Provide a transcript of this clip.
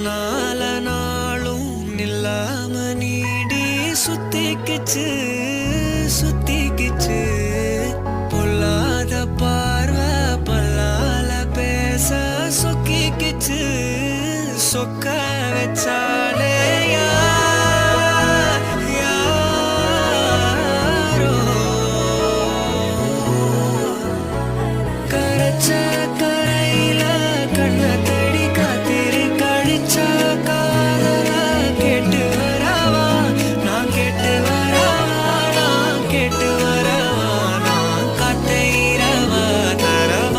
நால நாளும் நில்லாம நீடி சுத்திக்கிச்சு சுத்திக்கிச்சு பொல்லாத பார்வை பல்லால பேச சொக்கிக்கிச்சு சொக்க வச்சா